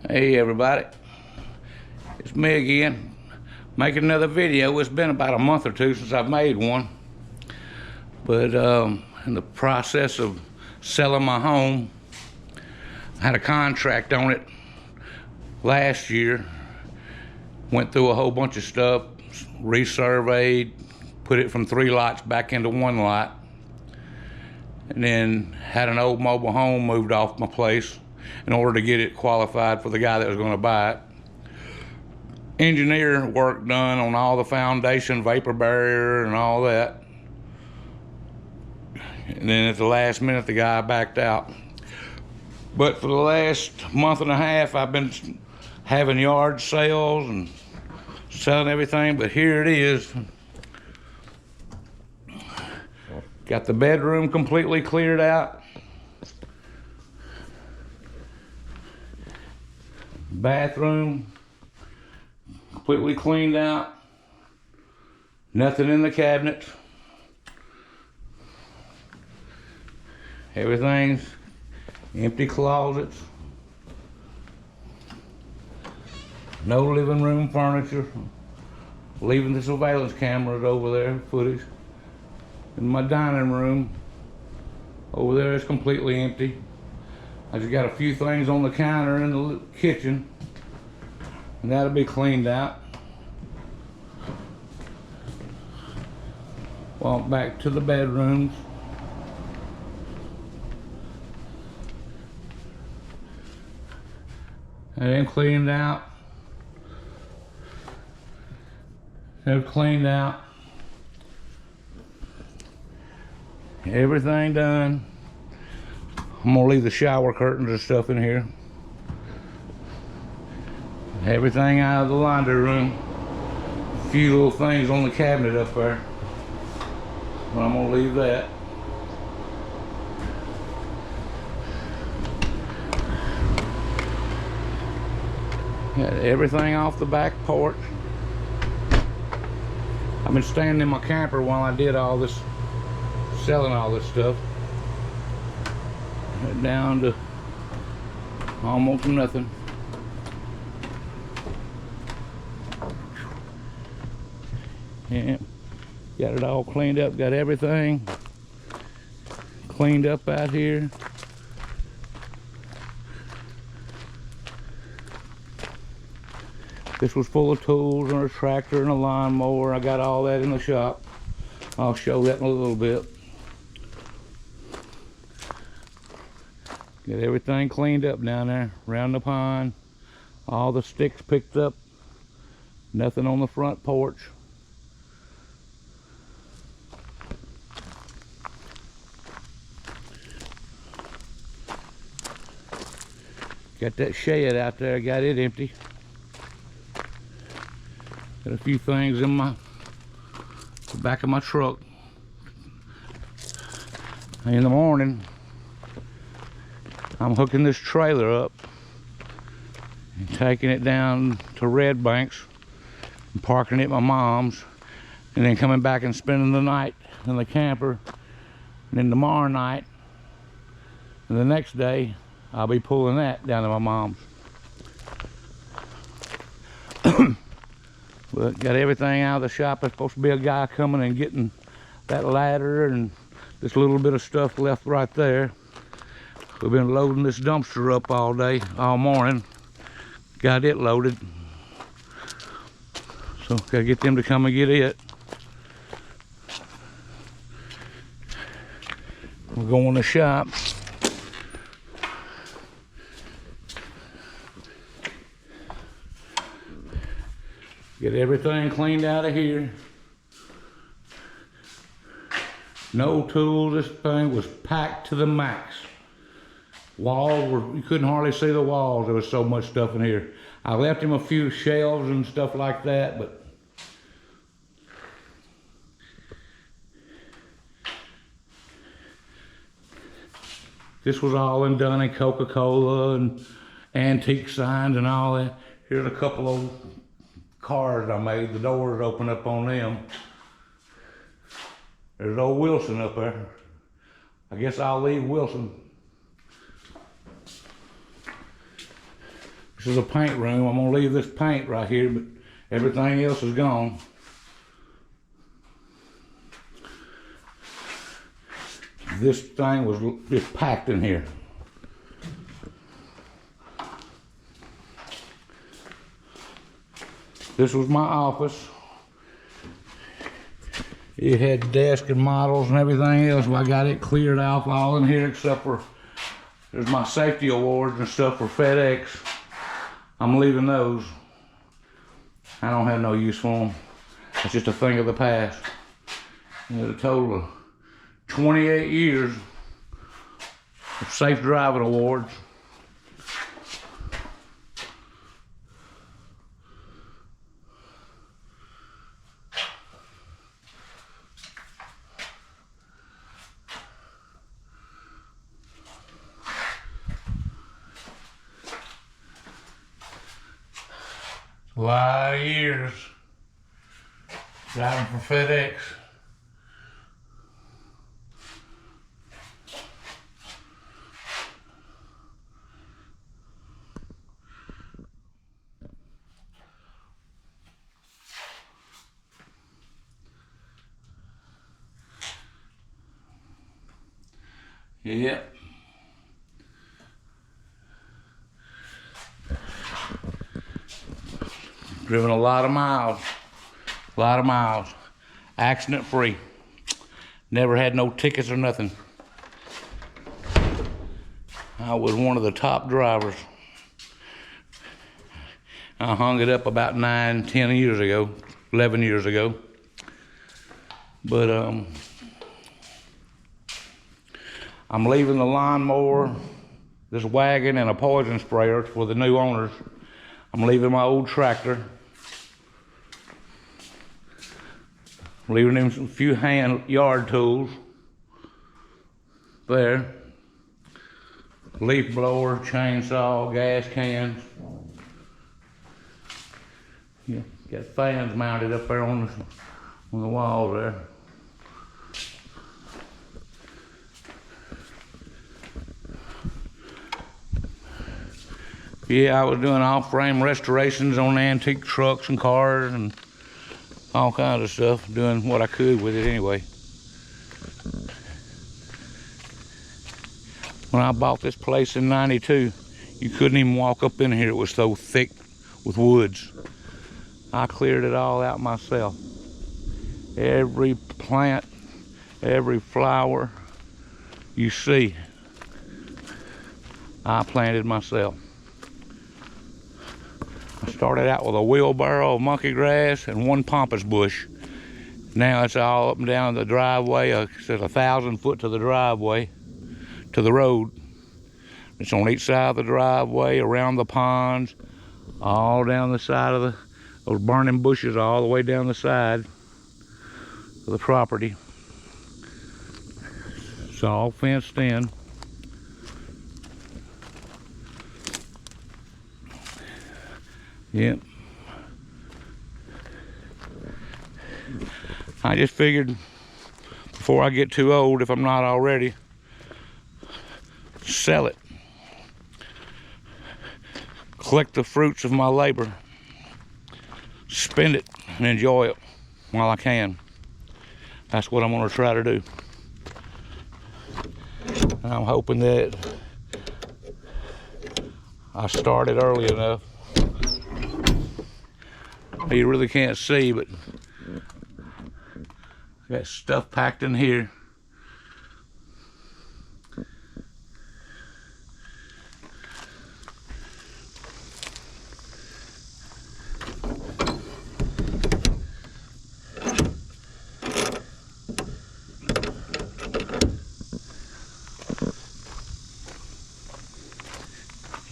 Hey everybody, it's me again, making another video. It's been about a month or two since I've made one, but in the process of selling my home, I had a contract on it last year, went through a whole bunch of stuff, resurveyed, put it from 3 lots back into 1 lot, and then had an old mobile home moved off my place in order to get it qualified for the guy that was going to buy it. Engineer work done on all the foundation, vapor barrier and all that, and then at the last minute the guy backed out. But for the last month and a half I've been having yard sales and selling everything, but here it is. Got the bedroom completely cleared out, bathroom completely cleaned out, nothing in the cabinets, everything's empty closets, no living room furniture, leaving the surveillance cameras over there, footage. In my dining room over there is completely empty. I just got a few things on the counter in the kitchen, and that'll be cleaned out. Walk back to the bedrooms. And then cleaned out. They're cleaned out. Everything done. I'm gonna leave the shower curtains and stuff in here. Everything out of the laundry room. A few little things on the cabinet up there, but I'm gonna leave that. Got everything off the back porch. I've been staying in my camper while I did all this, selling all this stuff. Down to almost nothing. Yeah, got it all cleaned up, got everything cleaned up out here. This was full of tools and a tractor and a lawnmower. I got all that in the shop. I'll show that in a little bit. Got everything cleaned up down there around the pond. All the sticks picked up. Nothing on the front porch. Got that shed out there, got it empty. Got a few things in the back of my truck. In the morning, I'm hooking this trailer up and taking it down to Red Banks and parking it at my mom's, and then coming back and spending the night in the camper. And then tomorrow night and the next day I'll be pulling that down to my mom's. But got everything out of the shop. There's supposed to be a guy coming and getting that ladder and this little bit of stuff left right there. We've been loading this dumpster up all day, all morning. Got it loaded. So gotta get them to come and get it. We'll go in the shop. Get everything cleaned out of here. No tools. This thing was packed to the max. Walls were, you couldn't hardly see the walls. There was so much stuff in here. I left him a few shelves and stuff like that, but this was all done in Coca-Cola and antique signs and all that. Here's a couple of cars I made. The doors open up on them. There's old Wilson up there. I guess I'll leave Wilson. This is a paint room. I'm gonna leave this paint right here, but everything else is gone. This thing was just packed in here. This was my office. It had desk and models and everything else. Well, I got it cleared off all in here except for there's my safety awards and stuff for FedEx. I'm leaving those. I don't have no use for them. It's just a thing of the past. There's a total of 28 years of safe driving awards. A lot of years driving for FedEx. Yep. Driven a lot of miles, accident free. Never had no tickets or nothing. I was one of the top drivers. I hung it up about 10 years ago, 11 years ago. But I'm leaving the lawnmower, this wagon, and a poison sprayer for the new owners. I'm leaving my old tractor. Leaving them a few yard tools there. Leaf blower, chainsaw, gas cans. Yeah, got fans mounted up there on the wall there. Yeah, I was doing off-frame restorations on antique trucks and cars and all kinds of stuff, doing what I could with it anyway. When I bought this place in '92, you couldn't even walk up in here. It was so thick with woods. I cleared it all out myself. Every plant, every flower you see, I planted myself. I started out with a wheelbarrow of monkey grass and one pampas bush. Now it's all up and down the driveway. It's 1,000 foot to the driveway, to the road. It's on each side of the driveway, around the ponds, all down the side of those burning bushes, all the way down the side of the property. It's all fenced in. Yep. I just figured before I get too old, if I'm not already, sell it. Collect the fruits of my labor. Spend it and enjoy it while I can. That's what I'm gonna try to do. And I'm hoping that I started early enough. You really can't see, but I got stuff packed in here.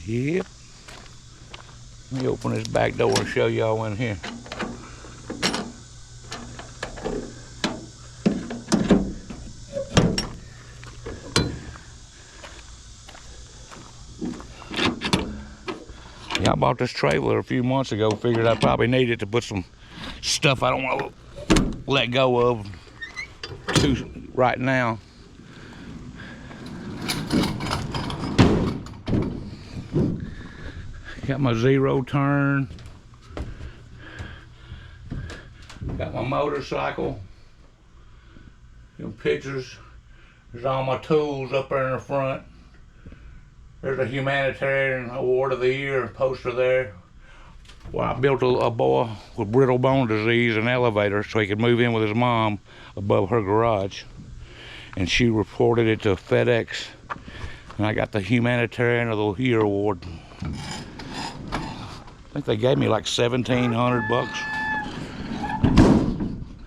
Yep. Let me open this back door and show y'all in here. Yeah, I bought this trailer a few months ago. Figured I probably needed to put some stuff I don't want to let go of right now. Got my zero turn. Got my motorcycle. Them pictures. There's all my tools up there in the front. There's a humanitarian award of the year poster there. Well, I built a boy with brittle bone disease an elevator so he could move in with his mom above her garage. And she reported it to FedEx. And I got the humanitarian of the year award. I think they gave me like $1,700.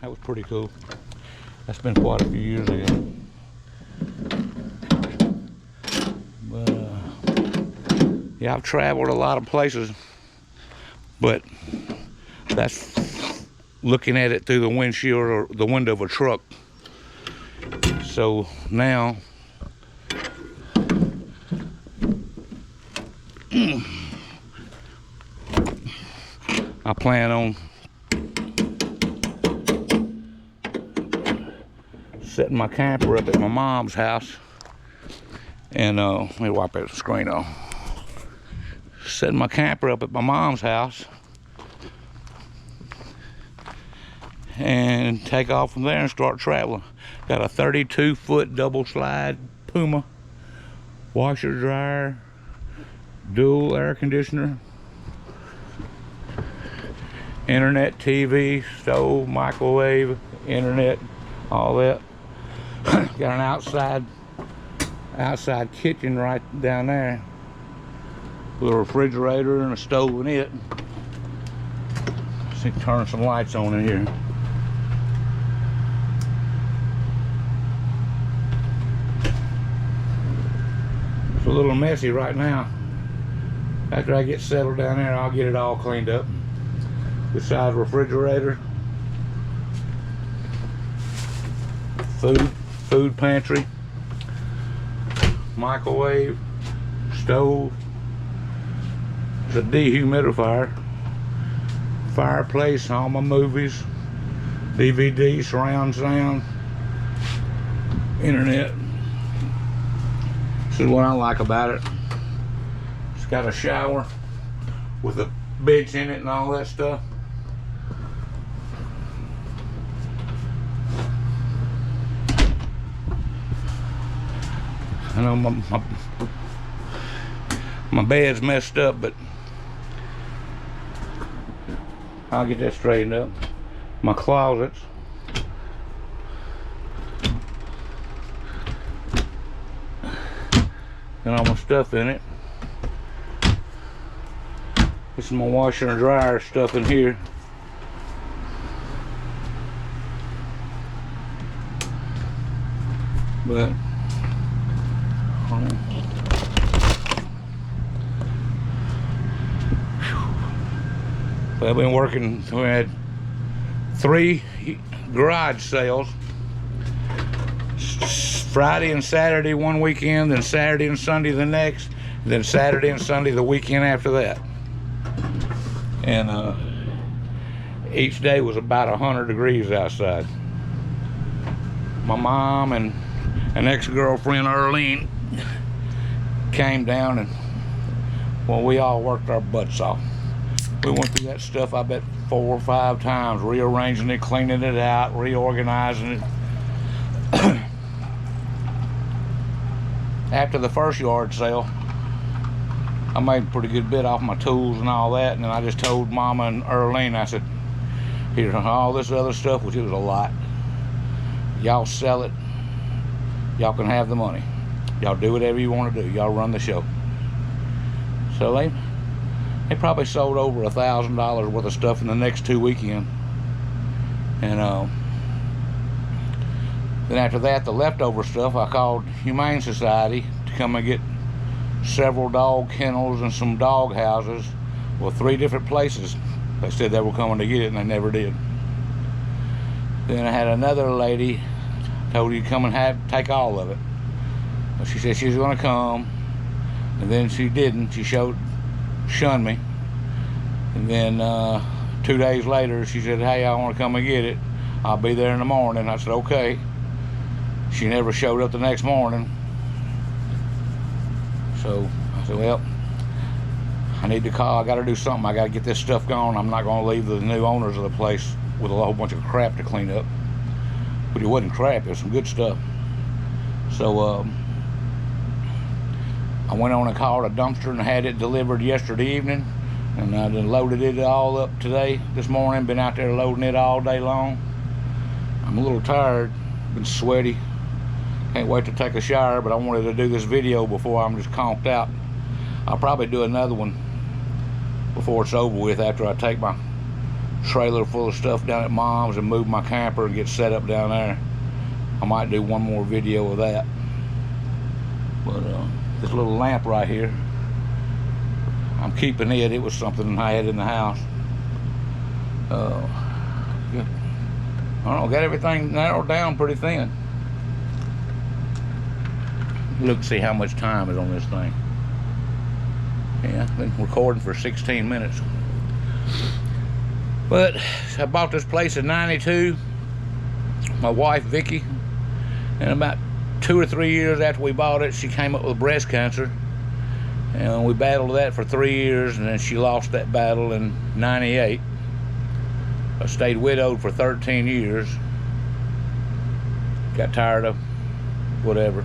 That was pretty cool. That's been quite a few years ago. But yeah, I've traveled a lot of places, but that's looking at it through the windshield or the window of a truck. So now I plan on setting my camper up at my mom's house, and let me wipe that screen off. Setting my camper up at my mom's house and take off from there and start traveling. Got a 32-foot double slide Puma, washer dryer, dual air conditioner, internet, TV, stove, microwave, internet, all that. Got an outside kitchen right down there with a refrigerator and a stove in it. See, turn some lights on in here. It's a little messy right now. After I get settled down there, I'll get it all cleaned up. Beside refrigerator, food pantry, microwave, stove, the dehumidifier, fireplace, all my movies, DVD, surround sound, internet. This is what I like about it. It's got a shower with a bench in it and all that stuff. I know my bed's messed up, but I'll get that straightened up. My closets. Got all my stuff in it. This is my washer and dryer stuff in here. But I've been working. We had 3 garage sales. Friday and Saturday one weekend, then Saturday and Sunday the next, then Saturday and Sunday the weekend after that. And each day was about 100 degrees outside. My mom and an ex-girlfriend, Earlene, came down, and well, we all worked our butts off. We went through that stuff, I bet 4 or 5 times, rearranging it, cleaning it out, reorganizing it. After the first yard sale, I made a pretty good bit off my tools and all that, and then I just told Mama and Earlene, I said, here's all this other stuff, which it was a lot. Y'all sell it, y'all can have the money. Y'all do whatever you want to do. Y'all run the show. So they probably sold over $1,000 worth of stuff in the next 2 weekends. And then after that, the leftover stuff, I called Humane Society to come and get several dog kennels and some dog houses. Well, 3 different places. They said they were coming to get it, and they never did. Then I had another lady told you to come and take all of it. Well, she said she was going to come, and then she didn't. She shunned me. And then 2 days later, she said, hey, I want to come and get it. I'll be there in the morning. I said, okay. She never showed up the next morning. So I said, well, I need to call. I got to do something. I got to get this stuff gone. I'm not going to leave the new owners of the place with a whole bunch of crap to clean up. But it wasn't crap. It was some good stuff. So I went on and called a dumpster and had it delivered yesterday evening. And I done loaded it all up today, this morning. Been out there loading it all day long. I'm a little tired. Been sweaty. Can't wait to take a shower, but I wanted to do this video before I'm just conked out. I'll probably do another one before it's over with, after I take my trailer full of stuff down at Mom's and move my camper and get set up down there. I might do one more video of that. But this little lamp right here, I'm keeping it. It was something I had in the house. I don't know, got everything narrowed down pretty thin. Look, see how much time is on this thing. Yeah, been recording for 16 minutes. But I bought this place in '92. My wife Vicky, and about 2 or 3 years after we bought it, she came up with breast cancer, and we battled that for 3 years, and then she lost that battle in '98. I stayed widowed for 13 years. Got tired of whatever.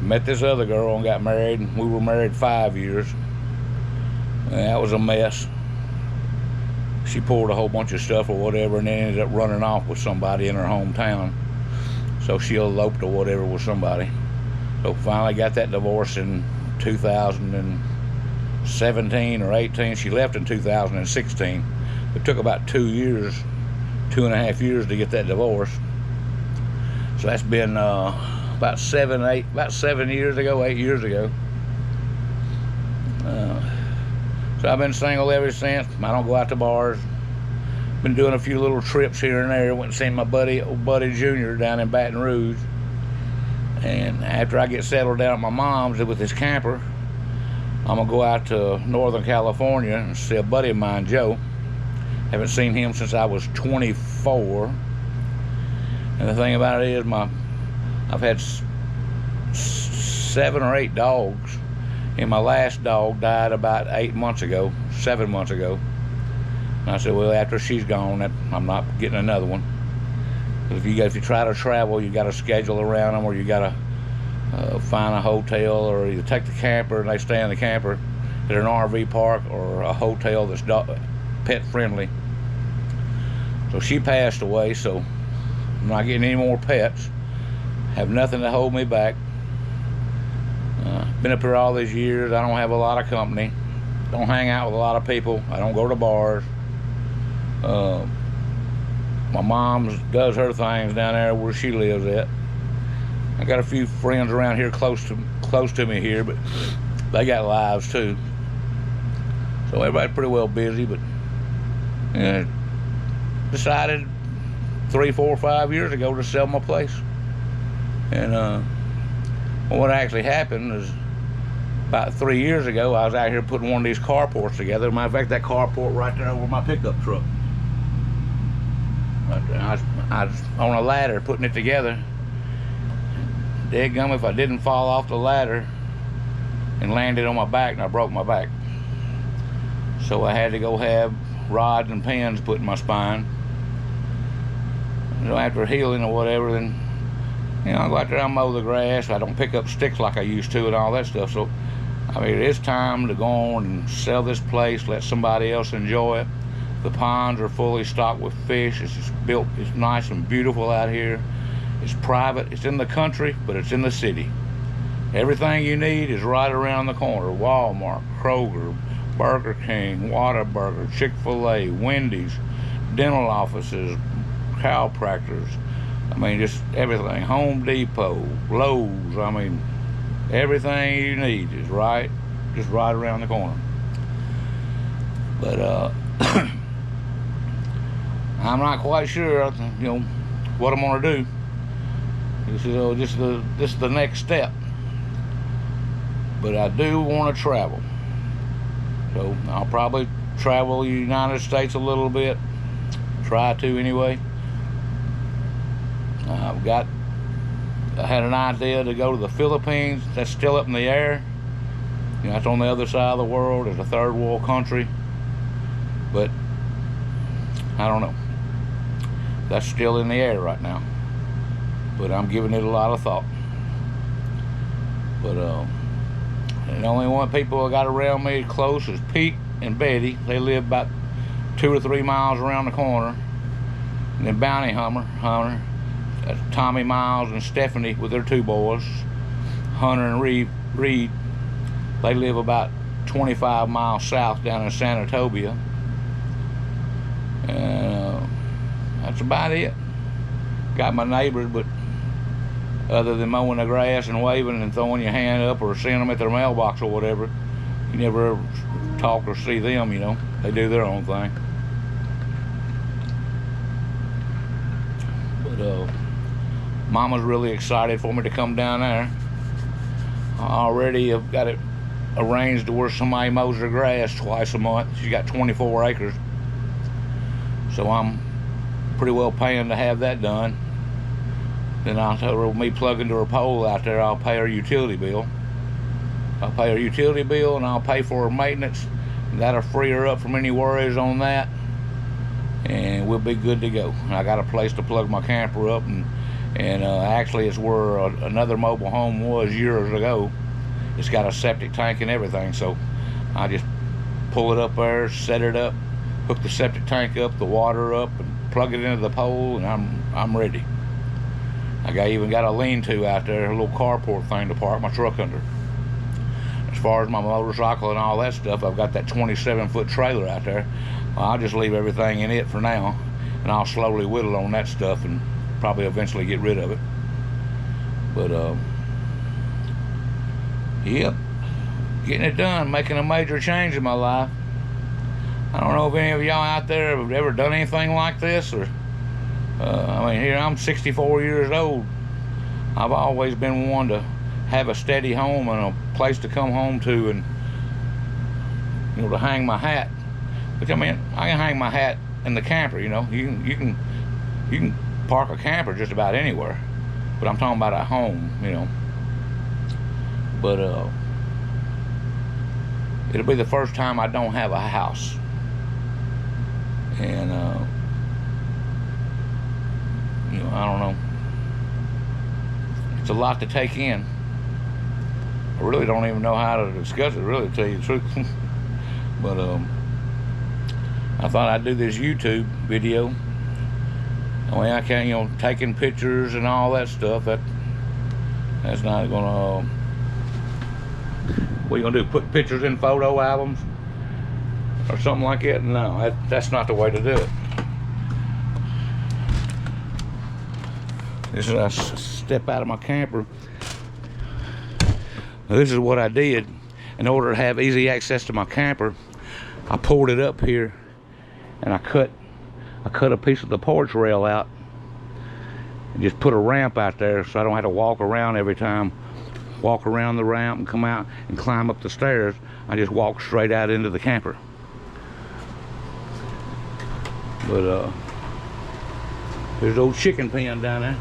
Met this other girl and got married, and we were married 5 years. And that was a mess. She poured a whole bunch of stuff or whatever, and then ended up running off with somebody in her hometown. So she eloped or whatever with somebody. So finally got that divorce in 2017 or 18. She left in 2016. It took about 2 years, 2.5 years to get that divorce. So that's been about 7 years ago, 8 years ago. So I've been single ever since. I don't go out to bars. Been doing a few little trips here and there. Went and seen my old buddy Junior down in Baton Rouge. And after I get settled down at my mom's with this camper, I'm gonna go out to Northern California and see a buddy of mine, Joe. Haven't seen him since I was 24. And the thing about it is, I've had 7 or 8 dogs, and my last dog died about 7 months ago. And I said, well, after she's gone, I'm not getting another one. If you try to travel, you got to schedule around them, or you got to find a hotel, or you take the camper and they stay in the camper at an RV park, or a hotel that's pet friendly. So she passed away, so I'm not getting any more pets. Have nothing to hold me back. Been up here all these years. I don't have a lot of company. Don't hang out with a lot of people. I don't go to bars. My mom does her things down there where she lives at. I got a few friends around here close to me here, but they got lives too. So everybody's pretty well busy, but decided 3, 4, 5 years ago to sell my place. And what actually happened is, about 3 years ago, I was out here putting one of these carports together. Matter of fact, that carport right there over my pickup truck. I was on a ladder putting it together. Dadgum if I didn't fall off the ladder and landed on my back, and I broke my back. So I had to go have rods and pins put in my spine. You know, after healing or whatever, then I go out there and mow the grass. I don't pick up sticks like I used to and all that stuff. So I mean, it's time to go on and sell this place, let somebody else enjoy it. The ponds are fully stocked with fish. It's just built, it's nice and beautiful out here. It's private, it's in the country, but it's in the city. Everything you need is right around the corner. Walmart, Kroger, Burger King, Whataburger, Chick-fil-A, Wendy's, dental offices, chiropractors. I mean, just everything. Home Depot, Lowe's, I mean, everything you need is just right around the corner. But I'm not quite sure, what I'm gonna do. This is the next step. But I do want to travel. So I'll probably travel the United States a little bit. Try to anyway. I had an idea to go to the Philippines. That's still up in the air. You know, that's on the other side of the world. It's a third world country. But I don't know. That's still in the air right now. But I'm giving it a lot of thought. But the only one people I got around me close is Pete and Betty. They live about 2 or 3 miles around the corner. And then Bounty Hunter, that's Tommy Miles and Stephanie with their 2 boys, Hunter and Reed. They live about 25 miles south down in Sanatobia. And that's about it. Got my neighbors, but other than mowing the grass and waving and throwing your hand up or seeing them at their mailbox or whatever, you never ever talk or see them, you know. They do their own thing. But Mama's really excited for me to come down there. I already have got it arranged to where somebody mows their grass twice a month. She's got 24 acres. So I'm pretty well paying to have that done. Then I told her, me plugging to her pole out there, I'll pay her utility bill. I'll pay her utility bill and I'll pay for her maintenance. That'll free her up from any worries on that. And we'll be good to go. I got a place to plug my camper up, and actually it's where another mobile home was years ago. It's got a septic tank and everything, so I just pull it up there, set it up, hook the septic tank up, the water up, and plug it into the pole, and I'm ready. I even got a lean-to out there, a little carport thing to park my truck under. As far as my motorcycle and all that stuff, I've got that 27-foot trailer out there. Well, I'll just leave everything in it for now, and I'll slowly whittle on that stuff and probably eventually get rid of it. But yep, getting it done, making a major change in my life. I don't know if any of y'all out there have ever done anything like this, or I mean, here I'm 64 years old. I've always been one to have a steady home and a place to come home to, and you know, to hang my hat. But I mean, I can hang my hat in the camper. You know, you can park a camper just about anywhere. But I'm talking about at home, you know. But it'll be the first time I don't have a house, and you know, I don't know. It's a lot to take in. I really don't even know how to discuss it, really, to tell you the truth. But I thought I'd do this YouTube video. I mean, I can't, you know, taking pictures and all that stuff. That's not gonna. What are you gonna do? Put pictures in photo albums or something like that? No, that's not the way to do it. This is I step out of my camper. Now, this is what I did. In order to have easy access to my camper, I pulled it up here and I cut a piece of the porch rail out and just put a ramp out there so I don't have to walk around every time. Walk around the ramp and come out and climb up the stairs. I just walk straight out into the camper. But there's the old chicken pen down there.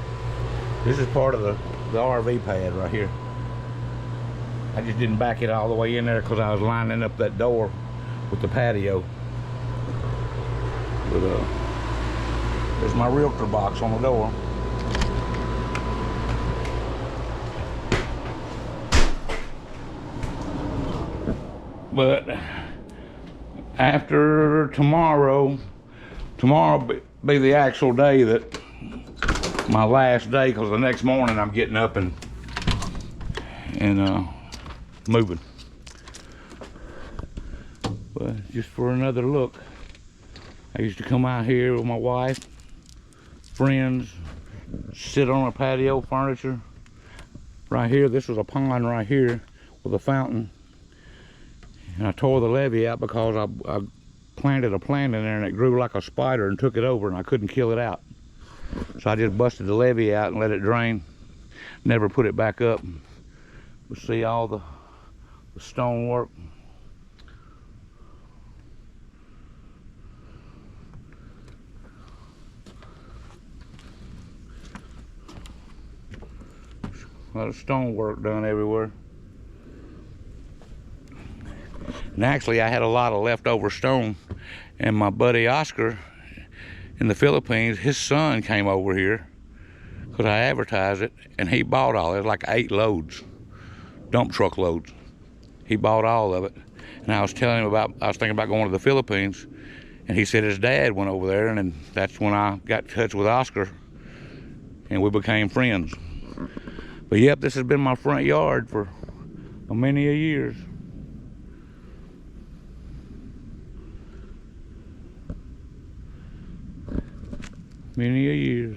This is part of the RV pad right here. I just didn't back it all the way in there because I was lining up that door with the patio. But there's my realtor box on the door. But after tomorrow be the actual day that my last day, because the next morning I'm getting up and moving. But just for another look, I used to come out here with my wife, friends, sit on a patio furniture. Right here, this was a pond right here with a fountain. And I tore the levee out because I planted a plant in there and it grew like a spider and took it over, and I couldn't kill it out. So I just busted the levee out and let it drain. Never put it back up. But see all the stonework. A lot of stonework done everywhere. And actually, I had a lot of leftover stone, and my buddy Oscar in the Philippines, his son came over here because I advertised it, and he bought all it. It was like 8 loads, dump truck loads. He bought all of it. And I was telling him I was thinking about going to the Philippines, and he said his dad went over there, and then that's when I got in touch with Oscar, and we became friends. But yep, this has been my front yard for many a years. Many a years.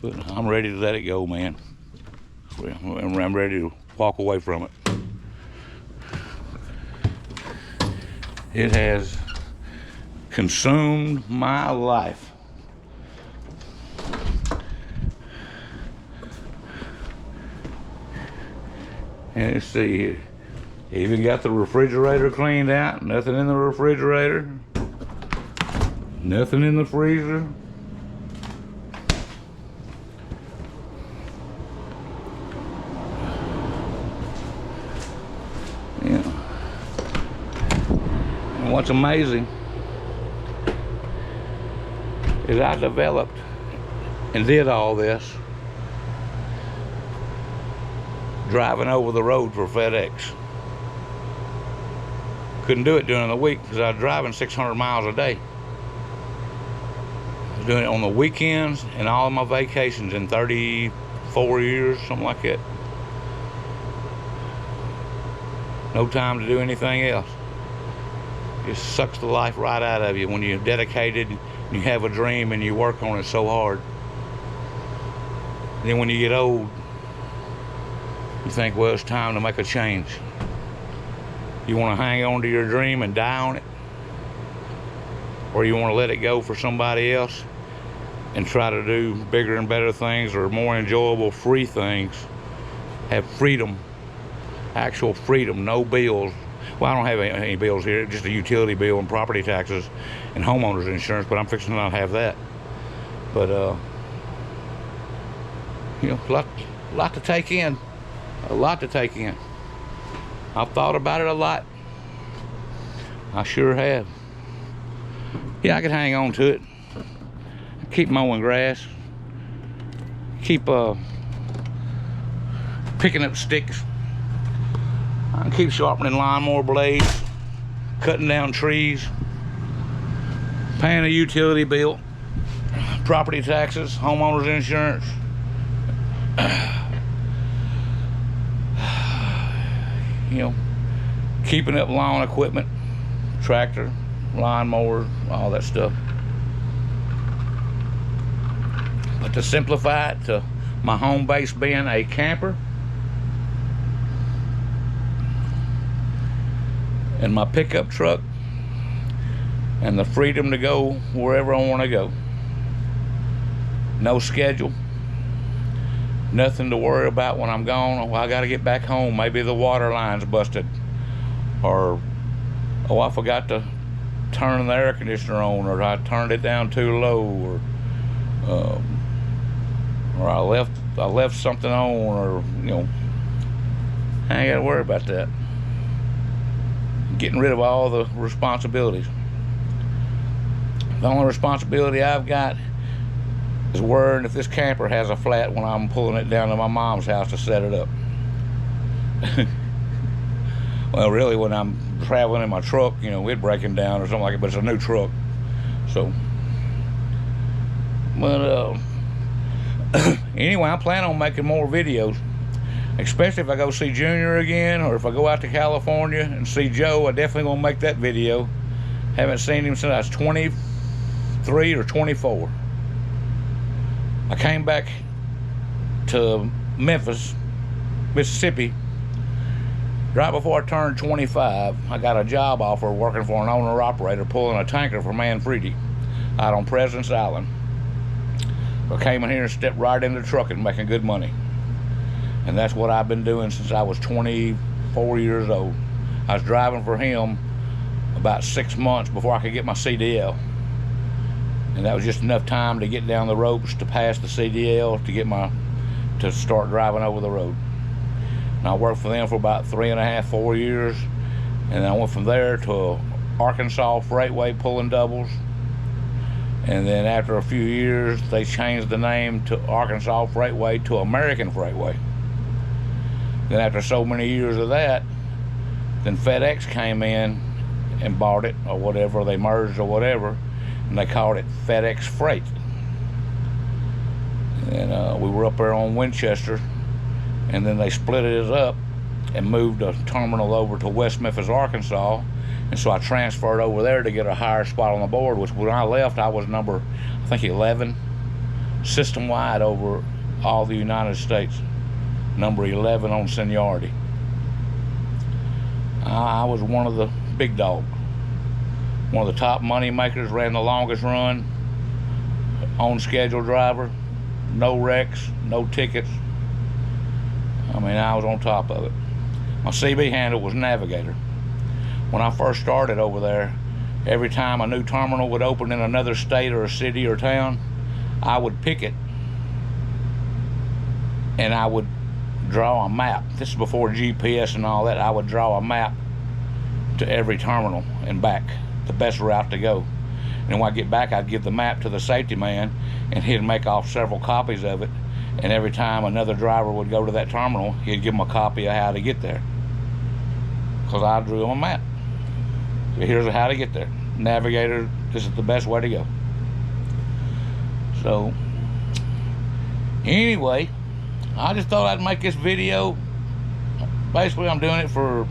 But I'm ready to let it go, man. I'm ready to walk away from it. It has consumed my life. And let's see here. Even got the refrigerator cleaned out. Nothing in the refrigerator. Nothing in the freezer. Yeah. And what's amazing is I developed and did all this driving over the road for FedEx. Couldn't do it during the week because I was driving 600 miles a day. I was doing it on the weekends and all of my vacations in 34 years, something like that. No time to do anything else. It sucks the life right out of you when you're dedicated, you have a dream and you work on it so hard. And then when you get old, you think, well, it's time to make a change. You want to hang on to your dream and die on it? Or you want to let it go for somebody else and try to do bigger and better things or more enjoyable free things? Have freedom, actual freedom, no bills. Well, I don't have any bills here, just a utility bill and property taxes and homeowners insurance, but I'm fixing to not have that. But, you know, a lot to take in. A lot to take in. I've thought about it a lot. I sure have. Yeah, I could hang on to it. Keep mowing grass. Keep picking up sticks. I can keep sharpening lawnmower blades, cutting down trees, paying a utility bill, property taxes, homeowners insurance. You know, keeping up lawn equipment, tractor, lawnmower, all that stuff. But to simplify it to my home base being a camper and my pickup truck and the freedom to go wherever I want to go. No schedule. Nothing to worry about when I'm gone. Oh, I got to get back home. Maybe the water line's busted. Or, oh, I forgot to turn the air conditioner on, or I turned it down too low, or I left something on, or, you know, I ain't got to worry about that. Getting rid of all the responsibilities. The only responsibility I've got is worrying if this camper has a flat when I'm pulling it down to my mom's house to set it up. Well, really, when I'm traveling in my truck, you know, it breaking down or something like it, but it's a new truck. So, but anyway, I plan on making more videos, especially if I go see Junior again, or if I go out to California and see Joe. I definitely gonna make that video. Haven't seen him since I was 23 or 24. I came back to Memphis, Mississippi, right before I turned 25. I got a job offer working for an owner-operator pulling a tanker for Manfredi out on President's Island. I came in here and stepped right into trucking, making good money. And that's what I've been doing since I was 24 years old. I was driving for him about 6 months before I could get my CDL. And that was just enough time to get down the ropes to pass the CDL to get to start driving over the road. And I worked for them for about 3.5, 4 years. And then I went from there to Arkansas Freightway pulling doubles. And then after a few years, they changed the name to Arkansas Freightway to American Freightway. Then after so many years of that, then FedEx came in and bought it or whatever, they merged or whatever, and they called it FedEx Freight. And we were up there on Winchester, and then they split it up and moved a terminal over to West Memphis, Arkansas. And so I transferred over there to get a higher spot on the board, which when I left, I was number, I think 11, system-wide over all the United States. Number 11 on seniority. I was one of the big dogs. One of the top money makers, ran the longest run, on schedule driver, no wrecks, no tickets. I mean, I was on top of it. My CB handle was Navigator. When I first started over there, every time a new terminal would open in another state or a city or town, I would pick it and I would draw a map. This is before GPS and all that. I would draw a map to every terminal and back, the best route to go. And when I get back, I'd give the map to the safety man, and he'd make off several copies of it. And every time another driver would go to that terminal, he'd give him a copy of how to get there, because I drew him a map. So here's how to get there. Navigator, this is the best way to go. So anyway, I just thought I'd make this video. Basically, I'm doing it for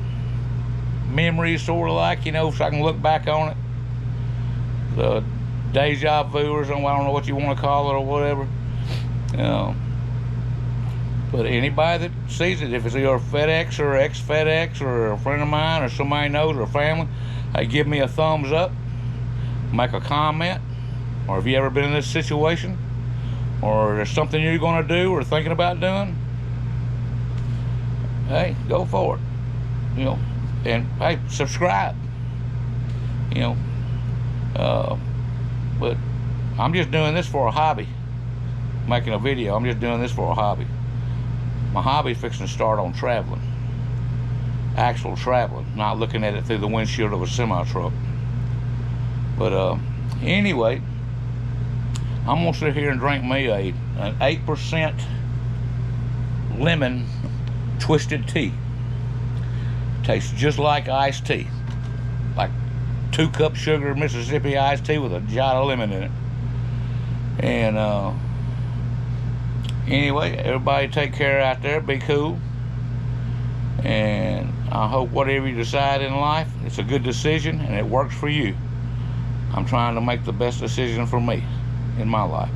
memories, sort of like, you know, so I can look back on it. The deja viewers, I don't know what you want to call it or whatever. But anybody that sees it, if it's either FedEx or ex-FedEx or a friend of mine or somebody knows or family, hey, give me a thumbs up, make a comment, or have you ever been in this situation, or there's something you're going to do or thinking about doing, hey, go for it, you know. And hey, subscribe, you know. But I'm just doing this for a hobby, making a video. I'm just doing this for a hobby. My hobby's fixing to start on traveling, actual traveling, not looking at it through the windshield of a semi-truck. But anyway, I'm gonna sit here and drink me an 8% lemon twisted tea. Tastes just like iced tea, like 2 cup sugar Mississippi iced tea with a jot of lemon in it. And anyway, everybody take care out there, be cool, and I hope whatever you decide in life, it's a good decision and it works for you. I'm trying to make the best decision for me in my life.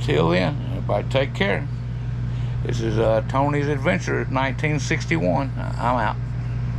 Till then, everybody take care. This is Tony's Adventure 1961. I'm out.